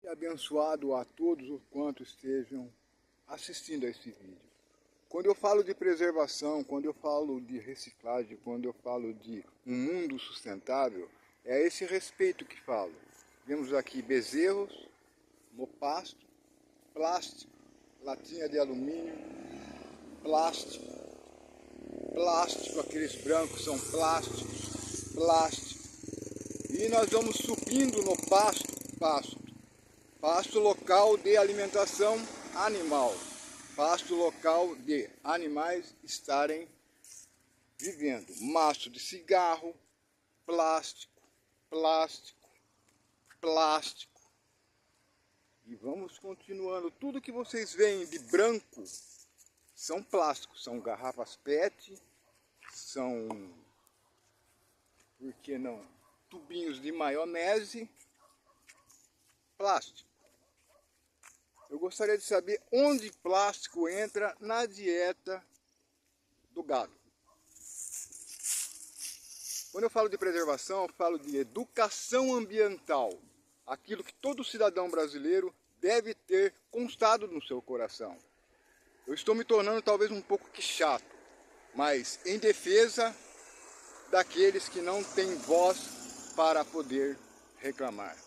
abençoado a todos os quantos estejam assistindo a esse vídeo. Quando eu falo de preservação, quando eu falo de reciclagem, quando eu falo de um mundo sustentável, é esse respeito que falo. Vemos aqui bezerros no pasto, plástico, latinha de alumínio, plástico, aqueles brancos são plásticos, plástico. E nós vamos subindo no pasto local de alimentação animal, pasto local de animais estarem vivendo. Maço de cigarro, plástico. E vamos continuando. Tudo que vocês veem de branco são plásticos, são garrafas PET, são, por que não, tubinhos de maionese, plástico. Eu gostaria de saber onde plástico entra na dieta do gado. Quando eu falo de preservação, eu falo de educação ambiental. Aquilo que todo cidadão brasileiro deve ter constado no seu coração. Eu estou me tornando talvez um pouco que chato, mas em defesa daqueles que não têm voz para poder reclamar.